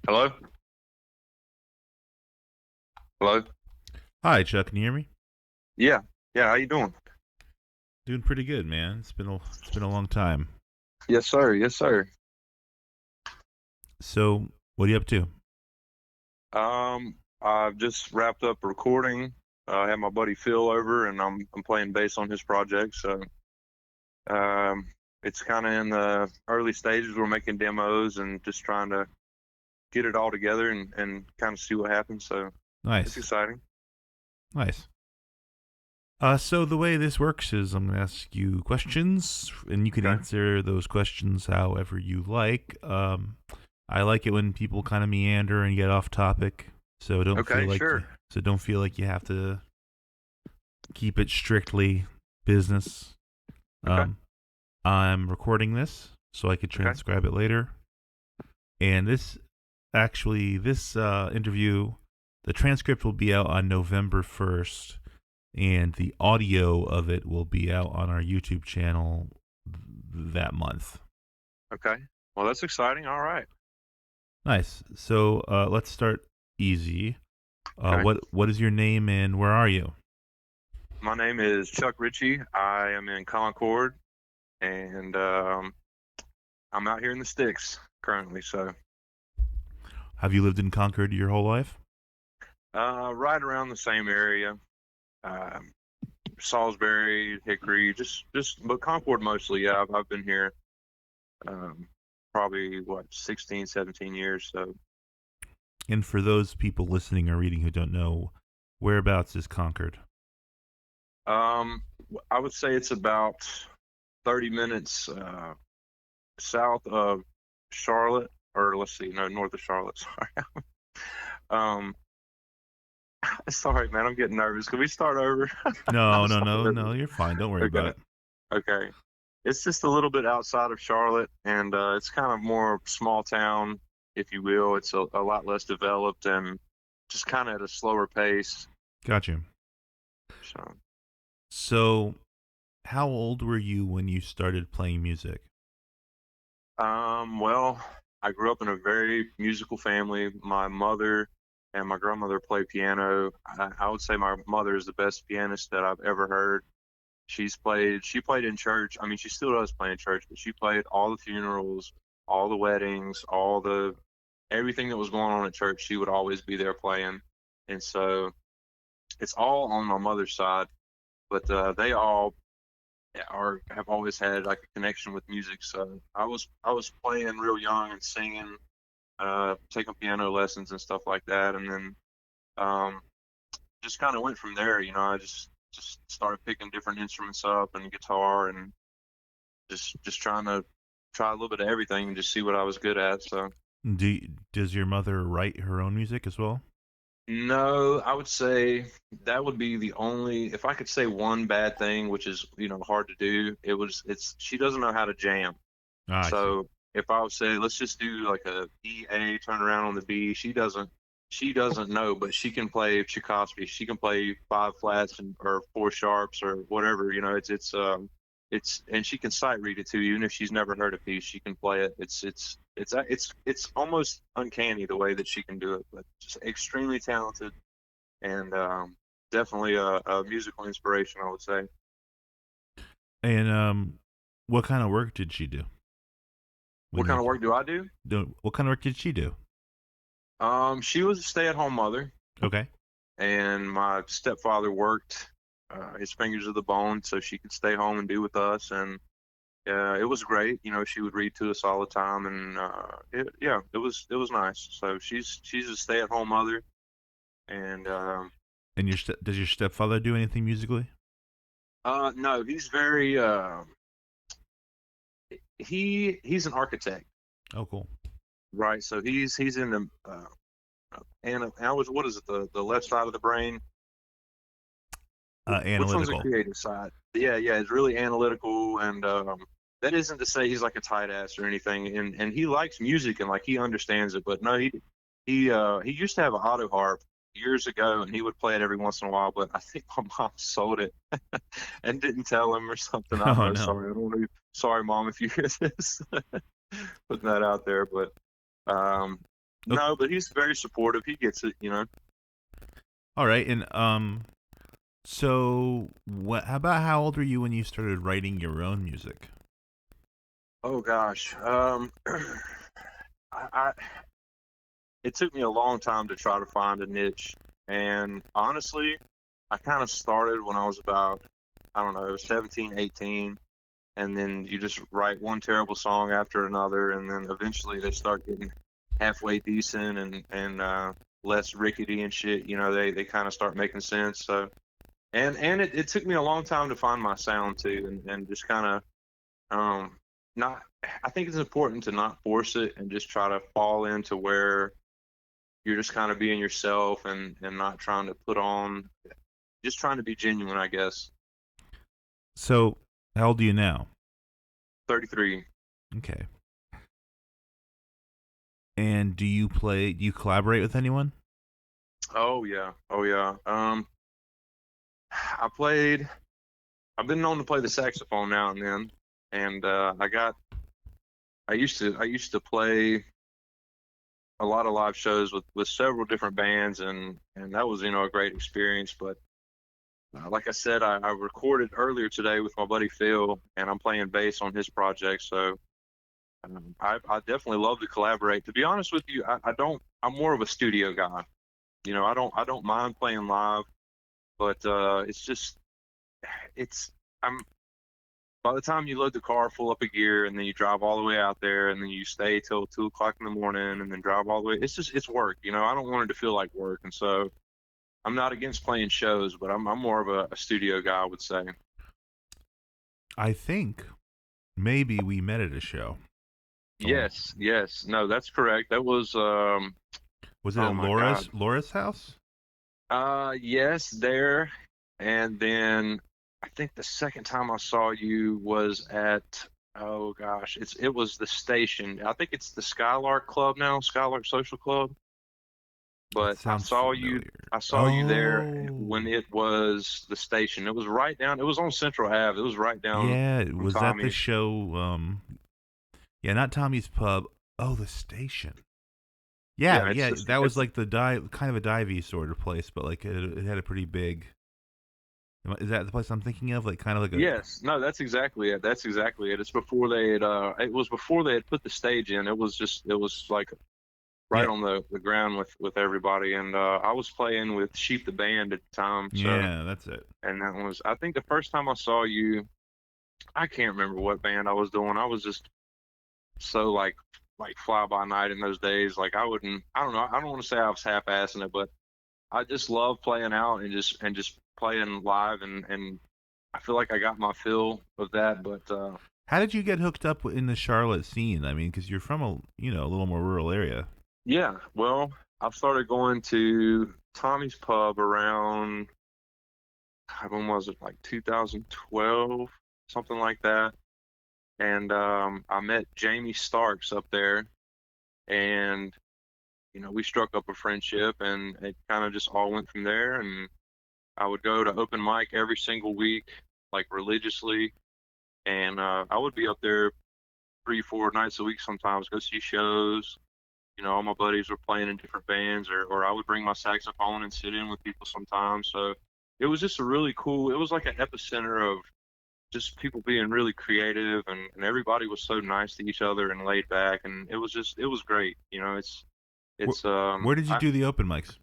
Hello? Hello? Hi, Chuck. Can you hear me? Yeah. Yeah, how you doing? Doing pretty good, man. It's been a long time. Yes, sir. Yes, sir. So, what are you up to? I've just wrapped up recording. I had my buddy Phil over and I'm playing bass on his project. So um it's kind of in the early stages. We're making demos and just trying to get it all together and kind of see what happens. So it's Nice, exciting. nice. So the way this works is I'm gonna ask you questions, and you can Okay. answer those questions however you like. I like it when people kind of meander and get off topic, so don't feel Okay, like sure. you have to keep it strictly business. Okay. Um, I'm recording this so I could Okay. transcribe it later. And this interview, the transcript will be out on November 1st, and the audio of it will be out on our YouTube channel that month. Okay. Well, that's exciting. All right. Nice. So let's start easy. Okay. What is your name and where are you? My name is Chuck Ritchie. I am in Concord and I'm out here in the sticks currently. So Have you lived in Concord your whole life? right around the same area, um, Salisbury, Hickory, but Concord mostly. Yeah, I've been here um, probably 16, 17 years. So And for those people listening or reading who don't know, whereabouts is Concord? um, I would say it's about 30 minutes south of Charlotte, or let's see, no, north of Charlotte. Sorry. um, sorry, man, I'm getting nervous. Can we start over? No, I'm no, sorry. no, no. You're fine. Don't worry about Okay. it. Okay. It's just a little bit outside of Charlotte, and it's kind of more small town, if you will. It's a lot less developed and just kind of at a slower pace. Got you. So, So, how old were you when you started playing music? well, I grew up in a very musical family. My mother and my grandmother play piano. I would say my mother is the best pianist that I've ever heard. She played in church. I mean, she still does play in church, but she played all the funerals, all the weddings, everything that was going on at church. She would always be there playing. And so it's all on my mother's side, but they all have always had like a connection with music. So I was playing real young and singing, taking piano lessons and stuff like that, and then um, just kind of went from there. I just started picking different instruments up and guitar and just trying to try a little bit of everything and just see what I was good at. So Does your mother write her own music as well? no, I would say that would be the only, if I could say one bad thing, which is hard to do. It's she doesn't know how to jam. Ah, I see. So if I would say let's just do like a E A turn around on the B, she doesn't know, but she can play Tchaikovsky. She can play five flats or four sharps or whatever. It's and she can sight read it too. Even if she's never heard a piece, she can play it. It's almost uncanny the way that she can do it, but just extremely talented and definitely a musical inspiration, I would say. And what kind of work did she do What when you kind of work do I do? what kind of work did she do? She was a stay-at-home mother, Okay. and my stepfather worked his fingers to the bone so she could stay home and be with us, and it was great. She would read to us all the time, and yeah, it was nice. So she's a stay-at-home mother, and And does your stepfather do anything musically? no, he's very he's an architect, Oh, cool. right? So he's in the and I was what is it, the left side of the brain? Which one's the Analytical. creative side? Yeah, yeah, it's really analytical, and that isn't to say he's like a tight ass or anything. And he likes music and like he understands it, but no, he used to have an auto harp years ago, and he would play it every once in a while. But I think my mom sold it and didn't tell him or something. I don't Oh know. no. Sorry, I don't know. Sorry, mom, if you hear this, putting that out there. But um, No, but he's very supportive. He gets it, All right, and so how about how old were you when you started writing your own music? Oh gosh, I it took me a long time to try to find a niche, and honestly, I kind of started when I was about, I don't know, 17, 18, and then you just write one terrible song after another, and then eventually they start getting halfway decent and less rickety and shit. They kind of start making sense. So and it took me a long time to find my sound too, and just kind of not. I think it's important to not force it and just try to fall into where you're just kind of being yourself and not trying to put on, just trying to be genuine, I guess. So how old are you now? 33. Okay. And do you collaborate with anyone? Oh yeah. I've been known to play the saxophone now and then, and I used to play a lot of live shows with several different bands, and that was a great experience. But like I said, I recorded earlier today with my buddy Phil, and I'm playing bass on his project. So I definitely love to collaborate. To be honest with you, I'm more of a studio guy. I don't mind playing live, but it's I'm by the time you load the car full up of gear and then you drive all the way out there and then you stay till 2 o'clock in the morning and then drive all the way, it's work. I don't want it to feel like work, and so I'm not against playing shows, but I'm more of a studio guy, I would say. I think maybe we met at a show. Yes, no, that's correct. That was it at Laura's house? Yes, there. And then I think the second time I saw you was at, oh gosh, it was the station. I think it's the Skylark Club now, Skylark Social Club. But I saw you there when it was the station. It was right down. It was on Central Ave. It was right down. Yeah, was that the Tommy's. show? Yeah, not Tommy's Pub. Oh, the station. Yeah, that was like the kind of a divey sort of place, but like it had a pretty big. Is that the place I'm thinking of? Like kind of like a. Yes, no, that's exactly it. That's exactly it. It's before they had. It was before they had put the stage in. It was like right on the ground with everybody, and I was playing with Sheep the band at the time. So, yeah, that's it. And that was, I think, the first time I saw you. I can't remember what band I was doing. I was just so like fly by night in those days. Like I don't know. I don't want to say I was half-assing it, but I just love playing out and just playing live, and I feel like I got my fill of that. But how did you get hooked up in the Charlotte scene? I mean, because you're from a little more rural area. Yeah, well, I've started going to Tommy's Pub around, when was it, like 2012, something like that. And I met Jamie Starks up there, and we struck up a friendship, and it kind of just all went from there. And I would go to open mic every single week, like religiously, and I would be up there 3, 4 nights a week sometimes, go see shows. All my buddies were playing in different bands, or I would bring my saxophone and sit in with people sometimes. So it was just it was like an epicenter of just people being really creative, and everybody was so nice to each other and laid back, and it was great. Where did you do the open mics?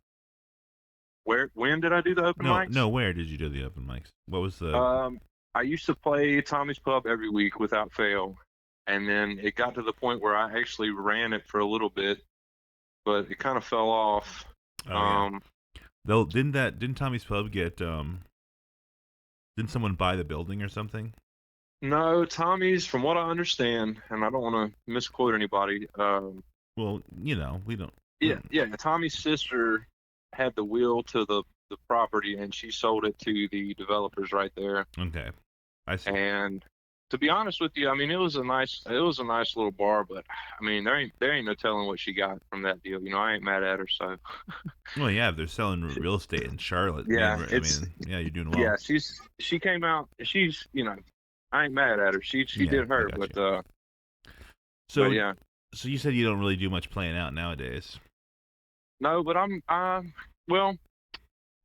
When did I do the open mics? No, where did you do the open mics? What was the I used to play Tommy's Pub every week without fail. And then it got to the point where I actually ran it for a little bit, but it kind of fell off. Though didn't Tommy's Pub get didn't someone buy the building or something? No, Tommy's, from what I understand, and I don't want to misquote anybody. Well, we don't. Yeah. Tommy's sister had the will to the property, and she sold it to the developers right there. Okay, I see. And to be honest with you, I mean, it was a nice little bar, but I mean, there ain't no telling what she got from that deal. I ain't mad at her. So. Well, yeah, if they're selling real estate in Charlotte, yeah, you're doing well. Yeah, she came out. She's, I ain't mad at her. She did her, but so yeah. So you said you don't really do much playing out nowadays. No, but well,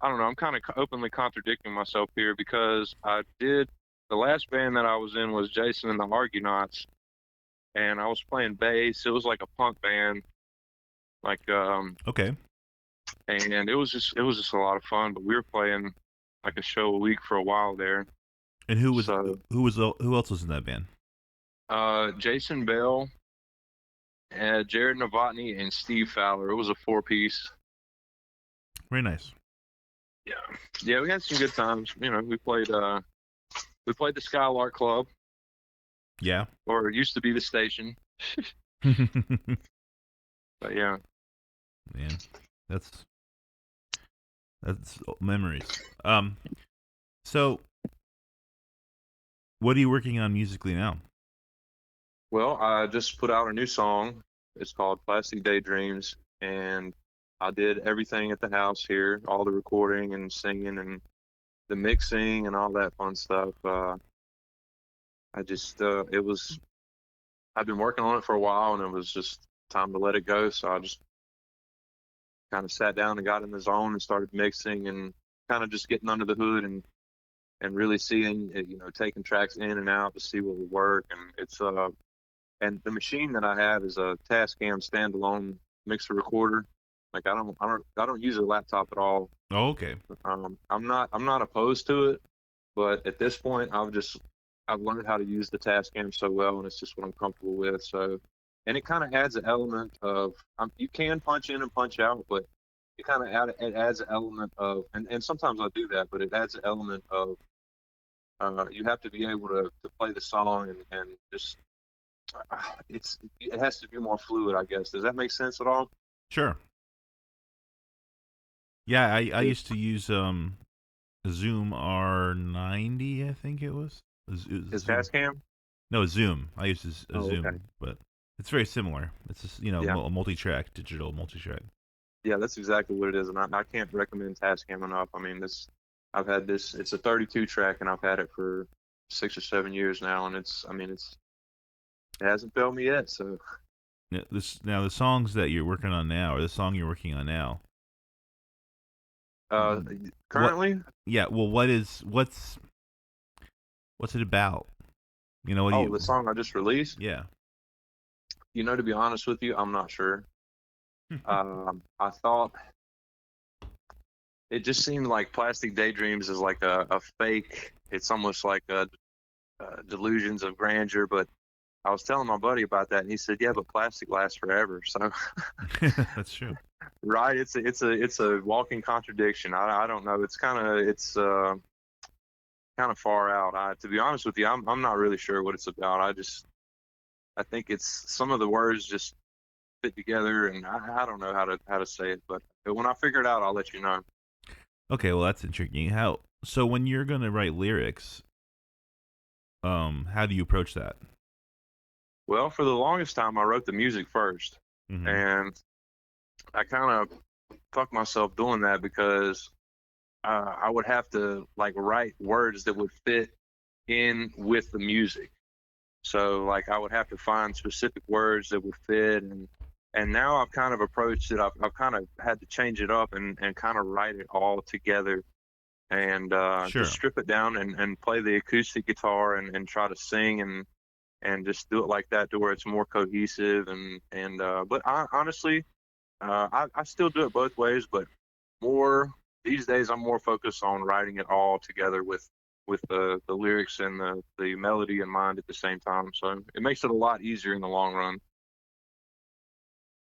I don't know. I'm kind of openly contradicting myself here because the last band that I was in was Jason and the Argonauts, and I was playing bass. It was like a punk band, like Okay. and it was just a lot of fun. But we were playing like a show a week for a while there. And So who else was in that band? Jason Bell, Jared Novotny, and Steve Fowler. It was a four-piece. Very nice. Yeah, yeah, we had some good times. You know, we played the Skylark Club, Yeah. or it used to be the station. But yeah. Man, that's memories. So what are you working on musically now? Well, I just put out a new song. It's called Plastic Daydreams, and I did everything at the house here, all the recording and singing and the mixing and all that fun stuff. I just it was I've been working on it for a while, and it was just time to let it go. So I just kind of sat down and got in the zone and started mixing and kind of just getting under the hood and really seeing it, taking tracks in and out to see what would work. And it's and the machine that I have is a Tascam standalone mixer recorder. Like I don't use a laptop at all. Oh, okay. I'm not opposed to it, but at this point I've learned how to use the Tascam so well, and it's just what I'm comfortable with. So, and it kind of adds an element of you can punch in and punch out, but it adds an element of, and sometimes I do that, but it adds an element of you have to be able to play the song and just it has to be more fluid, I guess. Does that make sense at all? Sure. Yeah, I used to use a Zoom R90, I think it was. Is Zoom. Tascam? No, Zoom. I used a Zoom, Okay. but it's very similar. It's just, Yeah. a multi-track, digital multi-track. Yeah, that's exactly what it is, and I can't recommend Tascam enough. I mean, I've had this. It's a 32 track, and I've had it for 6 or 7 years now, and it hasn't failed me yet. So Now the songs that you're working on now, or the song you're working on now. Currently, yeah. Well, what's it about? What do you? the song I just released. Yeah. To be honest with you, I'm not sure. I thought it just seemed like Plastic Daydreams is like a fake. It's almost like delusions of grandeur, but I was telling my buddy about that, and he said, "Yeah, but plastic lasts forever." So That's true. right, it's a walking contradiction. I don't know. It's kind of far out. To be honest with you, I'm not really sure what it's about. I think it's some of the words just fit together, and I don't know how to say it, but when I figure it out, I'll let you know. Okay, well that's intriguing. So when you're gonna write lyrics, how do you approach that? Well, for the longest time, I wrote the music 1st, Mm-hmm. and I kind of fucked myself doing that because I would have to like write words that would fit in with the music. So like I would have to find specific words that would fit, and now I've kind of approached it. I've kind of had to change it up and kind of write it all together and Sure. just strip it down and play the acoustic guitar and try to sing and just do it like that to where it's more cohesive and but honestly I still do it both ways, but more these days I'm more focused on writing it all together with the lyrics and the melody in mind at the same time. So it makes it a lot easier in the long run.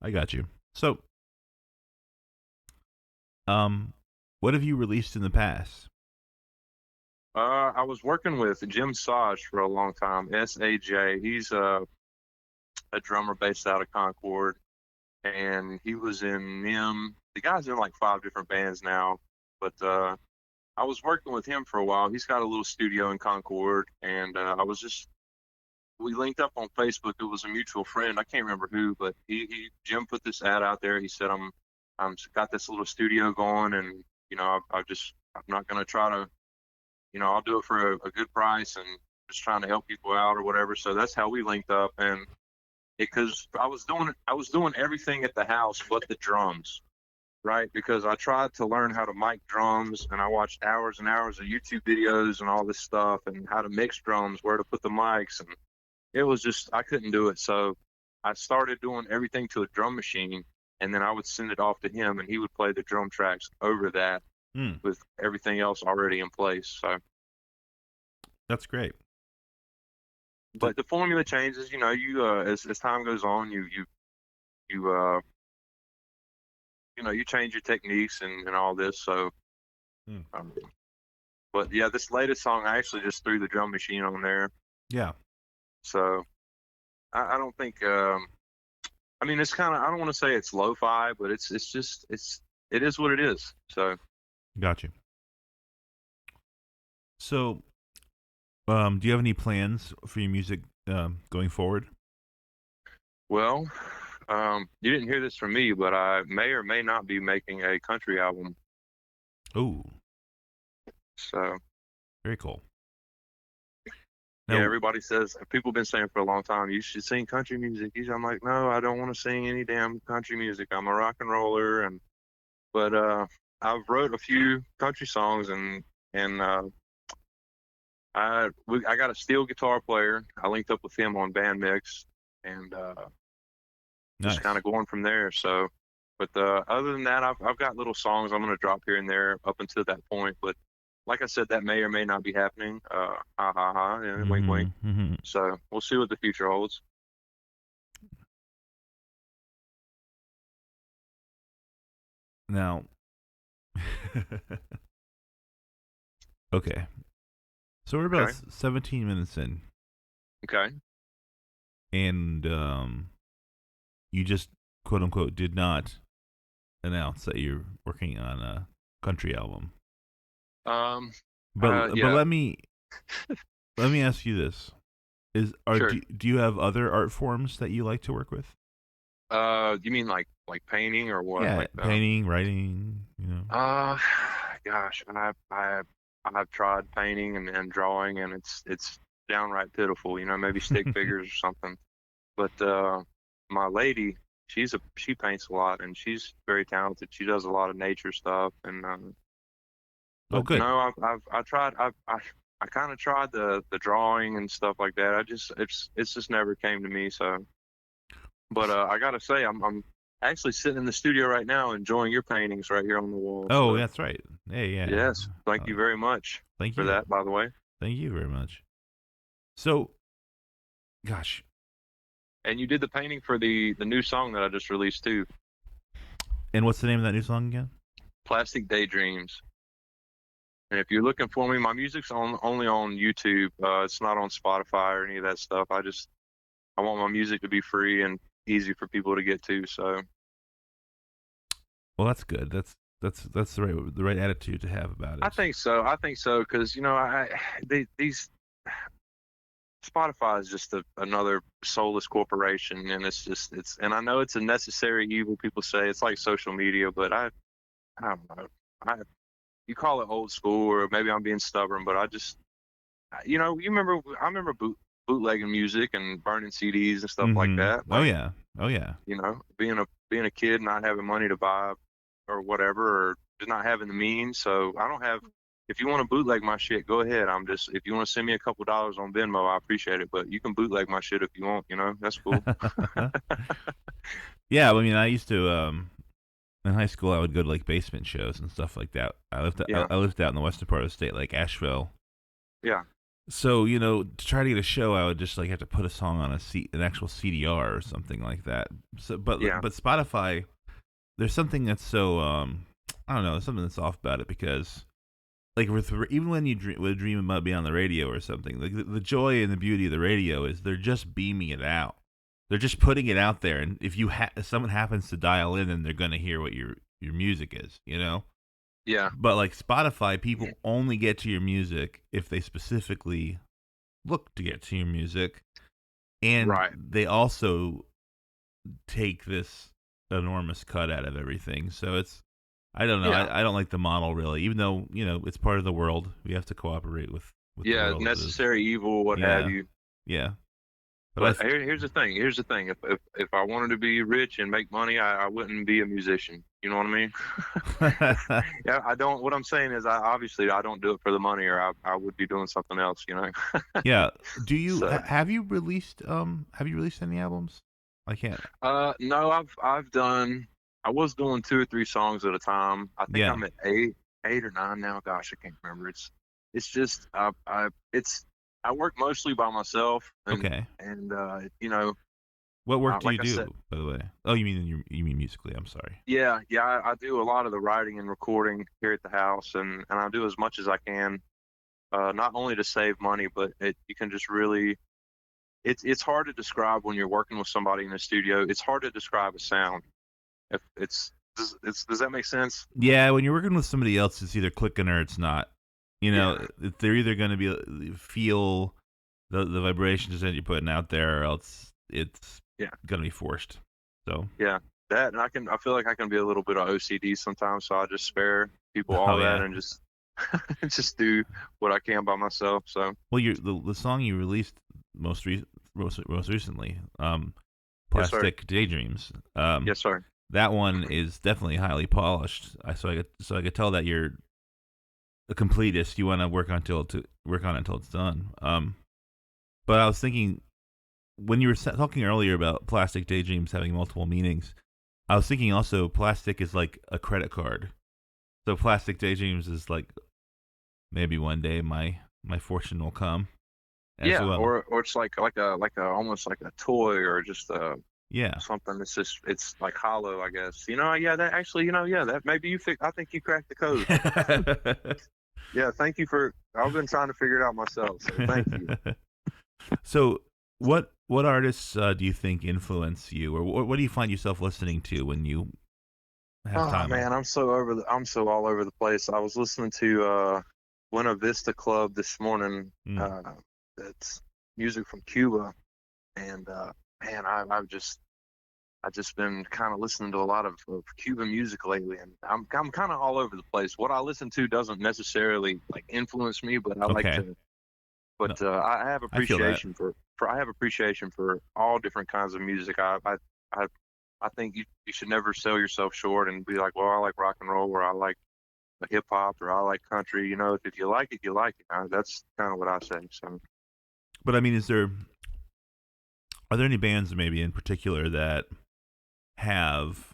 I got you. So, what have you released in the past? I was working with Jim Saj for a long time. SAJ. He's a drummer based out of Concord, and he was in NIM. The guy's in like 5 different bands now, but I was working with him for a while. He's got a little studio in Concord, and we linked up on Facebook. It was a mutual friend. I can't remember who, but Jim put this ad out there. He said, I'm got this little studio going, and I'm not gonna try to, I'll do it for a good price and just trying to help people out or whatever. So that's how we linked up, and because I was doing everything at the house but the drums. right? Because I tried to learn how to mic drums, and I watched hours and hours of YouTube videos and all this stuff, and how to mix drums, where to put the mics, and it was just, I couldn't do it. So I started doing everything to a drum machine, and then I would send it off to him, and he would play the drum tracks over that with everything else already in place. So that's great. But the formula changes, you know. As time goes on, you change your techniques and all this. So, but yeah, this latest song, I actually just threw the drum machine on there. Yeah. So I don't think. I mean, it's kind of, I don't want to say it's lo-fi, but it is what it is. So. Got you. So, do you have any plans for your music going forward? Well, you didn't hear this from me, but I may or may not be making a country album. Oh. So. Very cool. Now, yeah, everybody says, people have been saying for a long time, you should sing country music. I'm like, no, I don't want to sing any damn country music. I'm a rock and roller, but I've wrote a few country songs, and I got a steel guitar player. I linked up with him on Band Mix, and just kind of going from there. So, but other than that, I've got little songs I'm going to drop here and there up until that point. But like I said, that may or may not be happening. Ha ha ha, and wink wink. Mm-hmm. So we'll see what the future holds. Now, okay. So we're about 17 minutes in. Okay. And you just, quote unquote, did not announce that you're working on a country album. But let me ask you this: do you have other art forms that you like to work with? You mean like painting or what? Yeah, like, painting, writing. You know. Gosh, I've tried painting and drawing, and it's downright pitiful. You know, maybe stick figures or something. But my lady, she paints a lot, and she's very talented. She does a lot of nature stuff, and good. No, I tried. I kind of tried the drawing and stuff like that. It's just never came to me. So, but I gotta say, I'm actually sitting in the studio right now enjoying your paintings right here on the wall. Oh, so. That's right. Hey, yeah. Yes, thank you very much. Thank you for that, by the way. Thank you very much. So, gosh. And you did the painting for the new song that I just released too. And what's the name of that new song again? Plastic Daydreams. And if you're looking for me, my music's only on YouTube. It's not on Spotify or any of that stuff. I want my music to be free and easy for people to get to. So, well, that's good. That's the right attitude to have about it. I think so because these Spotify is just another soulless corporation, and and I know it's a necessary evil. People say it's like social media, but I don't know. You call it old school, or maybe I'm being stubborn, but I remember bootlegging music and burning CDs and stuff like that. Oh yeah. You know, being a kid, not having money to buy or whatever, or just not having the means. So I don't have. If you want to bootleg my shit, go ahead. If you want to send me a couple dollars on Venmo, I appreciate it. But you can bootleg my shit if you want. You know, that's cool. Yeah, I mean, I used to. In high school, I would go to like basement shows and stuff like that. I lived out in the western part of the state, like Asheville. Yeah. So to try to get a show, I would just like have to put a song on an actual CDR or something like that. So, but Spotify, there's something that's so I don't know, there's something that's off about it because, like even when you dream about being on the radio or something, like the joy and the beauty of the radio is they're just beaming it out. They're just putting it out there, and if someone happens to dial in, then they're going to hear what your music is, you know? Yeah. But like Spotify, people only get to your music if they specifically look to get to your music, and they also take this enormous cut out of everything. So I don't know. Yeah. I don't like the model really, even though it's part of the world. We have to cooperate with the world. Necessary evil, what have you. Yeah. But here's the thing. If I wanted to be rich and make money, I wouldn't be a musician. You know what I mean? Yeah, I don't. What I'm saying is, obviously I don't do it for the money, or I would be doing something else. You know. Yeah. Do you So, have you released any albums? I can't. no, I've done. I was doing 2 or 3 songs at a time. I think Yeah. I'm at 8 or 9 now. Gosh, I can't remember. It's just I work mostly by myself, Okay. and you know, What work do you like I said, do, by the way? Oh, you mean musically? I'm sorry. yeah, I do a lot of the writing and recording here at the house, and I do as much as I can, not only to save money, but you can just really. It's hard to describe when you're working with somebody in the studio. It's hard to describe a sound. If does that make sense? Yeah, when you're working with somebody else, it's either clicking or it's not. You Yeah, know, they're either going to feel the vibrations that you're putting out there, or else it's yeah, going to be forced. So, yeah. That, and I feel like I can be a little bit of OCD sometimes, so I just spare people all oh that yeah. and just just do what I can by myself. So Well, the song you released most recently, yes, sir. Plastic Daydreams. Yes, sir. That one is definitely highly polished. So I could tell that you're a completist. You want to work on it until it's done. But I was thinking when you were talking earlier about Plastic Daydreams having multiple meanings, I was thinking also plastic is like a credit card. So Plastic Daydreams is like maybe one day my fortune will come as Yeah, well. or it's like a almost like a toy, or just Yeah. something that's just, it's like hollow, I guess. Yeah, that actually, yeah, that maybe I think you cracked the code. Yeah, thank you for. I've been trying to figure it out myself, so thank you. So, what artists do you think influence you, or what do you find yourself listening to when you have Oh time? man, I'm so all over the place. I was listening to Buena Vista Club this morning. Mm. That's music from Cuba, and man, I've just been kind of listening to a lot of Cuban music lately, and I'm kind of all over the place. What I listen to doesn't necessarily like influence me, but I like Okay. to. No, But I have I feel that. appreciation for I have appreciation for all different kinds of music. I I think you should never sell yourself short and be like, well, I like rock and roll, or I like hip hop, or I like country. If you like it, you like it. That's kind of what I say. So, But I mean, are there any bands maybe in particular that have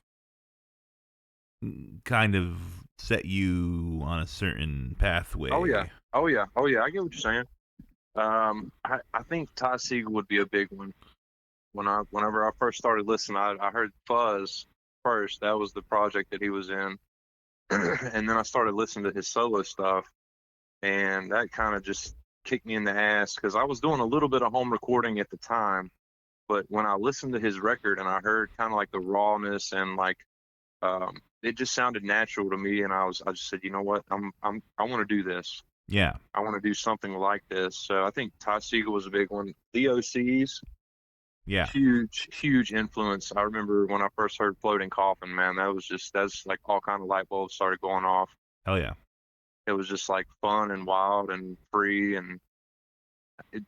kind of set you on a certain oh yeah, pathway? oh yeah, oh yeah. I get what you're saying. I think Ty Segall would be a big one. Whenever I first started listening, I heard Fuzz first. That was the project that he was in, and then I started listening to his solo stuff, and that kind of just kicked me in the ass because I was doing a little bit of home recording at the time. But when I listened to his record and I heard kind of like the rawness and like it just sounded natural to me, and I just said, you know what, I want to do this. Yeah. I want to do something like this. So I think Ty Segall was a big one. The OCs, Yeah. huge influence. I remember when I first heard Floating Coffin, man, that's like all kind of light bulbs started going off. Hell yeah. It was just like fun and wild and free, and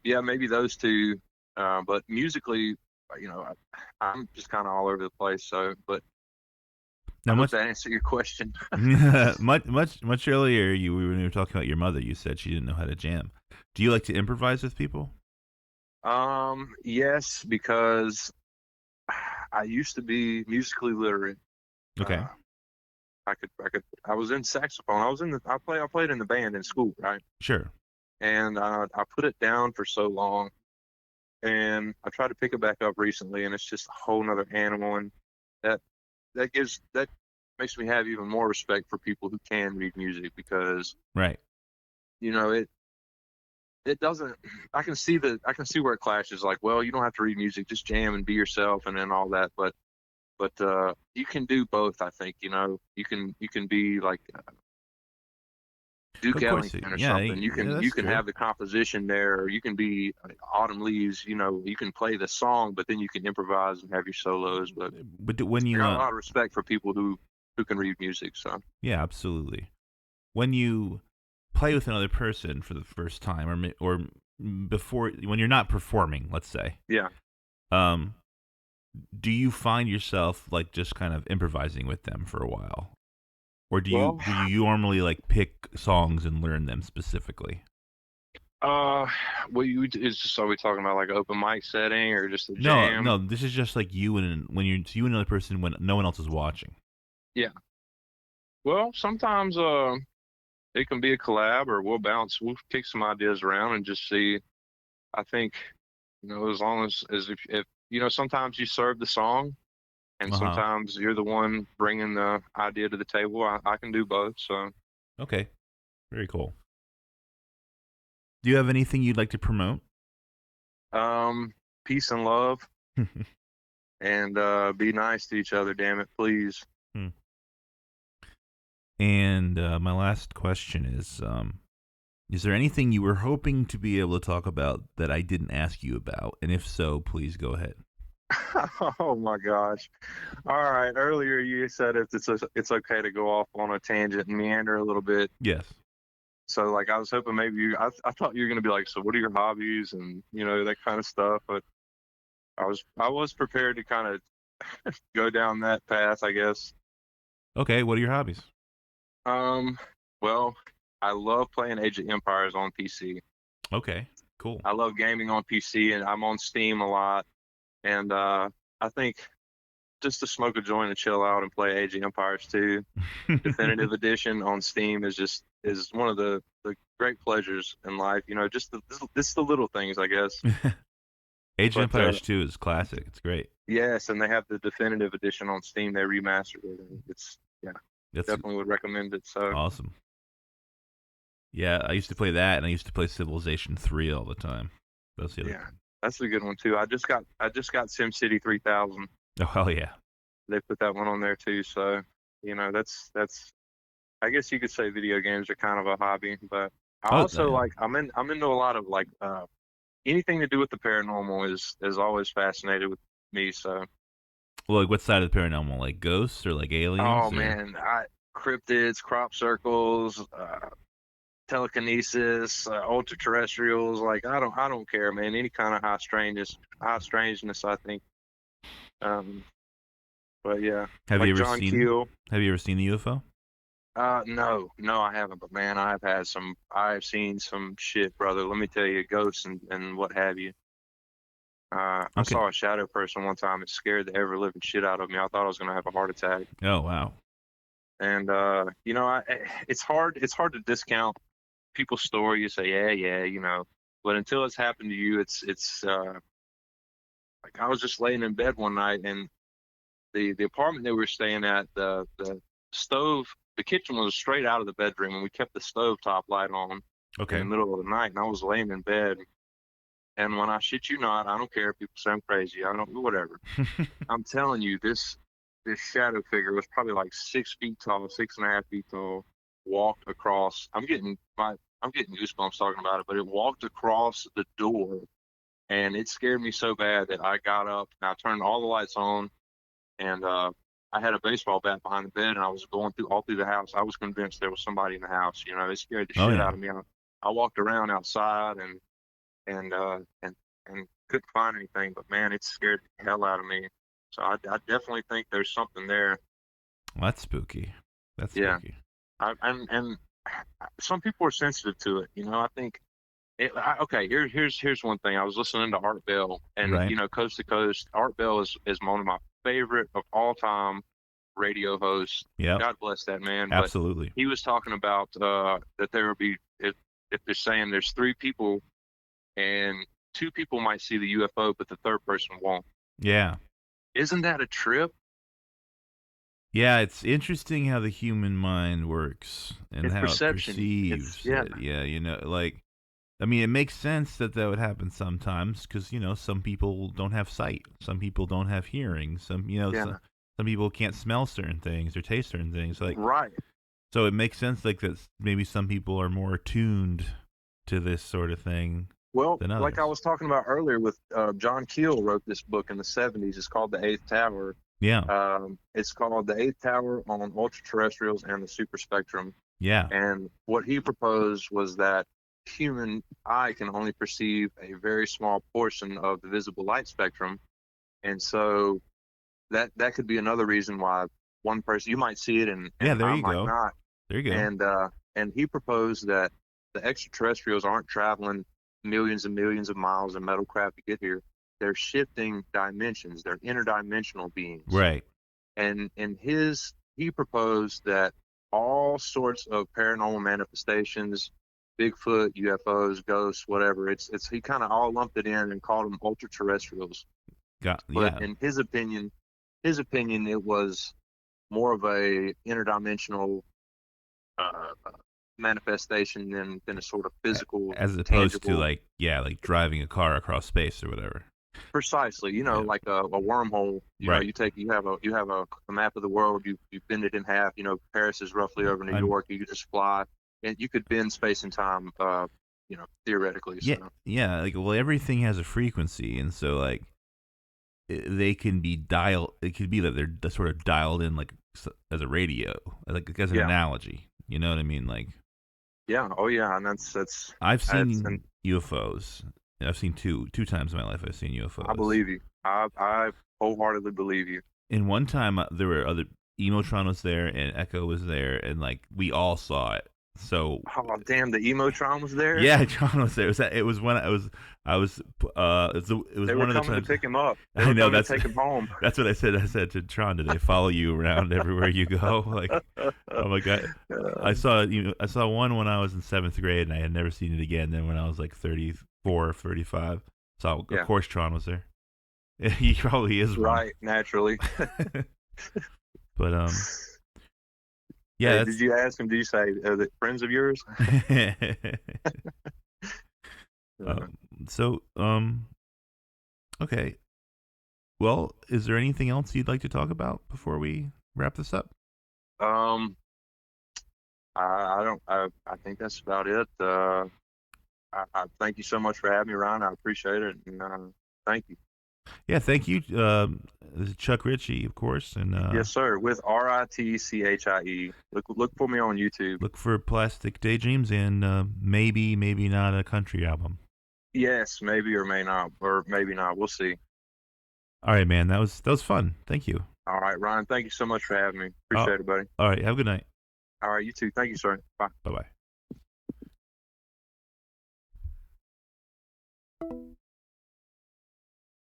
yeah, maybe those two. But musically, I'm just kind of all over the place. So, but Now, I hope much that answered your question. much earlier, when you were talking about your mother, you said she didn't know how to jam. Do you like to improvise with people? Yes, because I used to be musically literate. Okay. Uh, I was in saxophone. I played in the band in school, right? Sure. And I put it down for so long, and I tried to pick it back up recently, and it's just a whole nother animal, and that that makes me have even more respect for people who can read music, because Right. it doesn't. I can see where it clashes. Like, well, you don't have to read music, just jam and be yourself, and then all that. But you can do both. I think you can be like Duke Of course. Ellington or Yeah. something. Yeah. You That's can true. have the composition there, or you can be Autumn Leaves. You can play the song, but then you can improvise and have your solos. But But when I you got a lot of respect for people who can read music. So yeah, absolutely. When you play with another person for the first time, or before when you're not performing, let's say, yeah, um, do you find yourself like just kind of improvising with them for a while, or Well, do you normally like pick songs and learn them specifically? well, is just are we talking about like open mic setting or just a No, jam? no, this is just like you and when you and another person when no one else is watching. Yeah. Well, sometimes it can be a collab, or we'll kick some ideas around and just see. I think, as long as if sometimes you serve the song, and Uh-huh. sometimes you're the one bringing the idea to the table. I can do both. So, Okay. Very cool. Do you have anything you'd like to promote? peace and love, and be nice to each other. Damn it, please. And my last question is there anything you were hoping to be able to talk about that I didn't ask you about? And if so, please go ahead. Oh my gosh! All right. Earlier you said it's okay to go off on a tangent and meander a little bit. Yes. So like I was hoping maybe I thought you were gonna be like, so what are your hobbies and that kind of stuff. But I was prepared to kind of go down that path, I guess. Okay. What are your hobbies? Well, I love playing Age of Empires on PC. Okay. Cool. I love gaming on PC, and I'm on Steam a lot. And I think just to smoke a joint and chill out and play Age of Empires 2 Definitive Edition on Steam is one of the great pleasures in life. Just the little things, I guess. Age of But Empires 2 is classic. It's great. yes, and they have the Definitive Edition on Steam. They remastered it, and That's definitely would recommend it. So awesome. Yeah, I used to play that, and I used to play Civilization 3 all the time. That's the other. yeah, that's a good one too. I just got SimCity 3000. Oh hell yeah! They put that one on there too. So that's I guess you could say video games are kind of a hobby, but I also like I'm into a lot of like anything to do with the paranormal is always fascinated with me. So, well, like what side of the paranormal? Like ghosts or like aliens? oh Or? man, cryptids, crop circles, telekinesis, ultra terrestrials. Like I don't care, man. Any kind of high strangeness. I think. But yeah, Have like you ever John seen? Keel. Have you ever seen the UFO? No, I haven't. But man, I've seen some shit, brother. Let me tell you, ghosts and what have you. I Okay. saw a shadow person one time. It scared the ever living shit out of me. I thought I was gonna have a heart attack. Oh wow. And it's hard to discount people's story. You say, yeah, but until it's happened to you, it's like I was just laying in bed one night, and the apartment that we were staying at, the stove, the kitchen was straight out of the bedroom, and we kept the stove top light on in Okay. the middle of the night. And I was laying in bed, and when I shit you not, I don't care if people say I'm crazy. I don't, whatever. I'm telling you, this shadow figure was probably like 6 feet tall, 6.5 feet tall. Walked across. I'm getting goosebumps talking about it, but it walked across the door, and it scared me so bad that I got up and I turned all the lights on, and I had a baseball bat behind the bed, and I was going all through the house. I was convinced there was somebody in the house. It scared the Oh shit yeah. out of me. I walked around outside and couldn't find anything, but man, it scared the hell out of me. So I definitely think there's something there. Well, that's spooky. That's spooky. And some people are sensitive to it. I think. Okay, here's one thing. I was listening to Art Bell, and Right. Coast to Coast. Art Bell is one of my favorite of all time radio hosts. Yeah. God bless that man. Absolutely. But he was talking about that there will be if they're saying there's 3 people and 2 people might see the UFO, but the third person won't. Yeah. Isn't that a trip? Yeah, it's interesting how the human mind works and It's how it perception. perceives it. Yeah, like, I mean, it makes sense that would happen sometimes because, some people don't have sight. Some people don't have hearing. Some people can't smell certain things or taste certain things. Like, right. So it makes sense, like, that maybe some people are more attuned to this sort of thing. Well, than others. like I was talking about earlier with John Keel wrote this book in the 70s. It's called The Eighth Tower. Yeah. It's called The Eighth Tower on Ultra Terrestrials and the Super Spectrum. Yeah. And what he proposed was that human eye can only perceive a very small portion of the visible light spectrum. And so that could be another reason why one person, you might see it and yeah, there I you might go. not. There you go. And he proposed that the extraterrestrials aren't traveling millions and millions of miles in metal craft to get here. They're shifting dimensions. They're interdimensional beings. Right. And he proposed that all sorts of paranormal manifestations, Bigfoot, UFOs, ghosts, whatever, he kind of all lumped it in and called them ultra terrestrials. But in his opinion, it was more of a interdimensional manifestation than a sort of physical, as opposed tangible, to like driving a car across space or whatever. Precisely, like a wormhole. You know, you have a map of the world. You bend it in half. You know, Paris is roughly over New York. You could just fly, and you could bend space and time. Theoretically. Yeah, so. yeah. Like, well, everything has a frequency, and so like they can be dialed. It could be that they're sort of dialed in like as a radio, like as an analogy. You know what I mean? Like. Yeah. Oh yeah. And that's. I've seen UFOs. I've seen two times in my life. I've seen UFOs. I believe you. I wholeheartedly believe you. And one time there were other Emotron was there and Echo was there, and like we all saw it. So oh damn, the Emotron was there. Yeah, John was there. It was when I was. It was they one were of the coming times to pick him up. I know that's to take him home. That's what I said. I said to Tron, "Did they follow you around everywhere you go?" Like, oh my god, I saw one when I was in 7th grade, and I had never seen it again. Then when I was like 34, 35, so of course Tron was there. He probably is right, naturally. But yeah. Hey, did you ask him? Did you say, are they friends of yours? Okay. Well, is there anything else you'd like to talk about before we wrap this up? I don't. I think that's about it. I thank you so much for having me, Ryan. I appreciate it, and thank you. Yeah, thank you. This is Chuck Ritchie, of course, and yes, sir. With Ritchie. Look for me on YouTube. Look for Plastic Daydreams and maybe not a country album. Yes, maybe or maybe not. We'll see. All right, man. That was fun. Thank you. All right, Ryan. Thank you so much for having me. Appreciate it, buddy. All right. Have a good night. All right, you too. Thank you, sir. Bye. Bye-bye.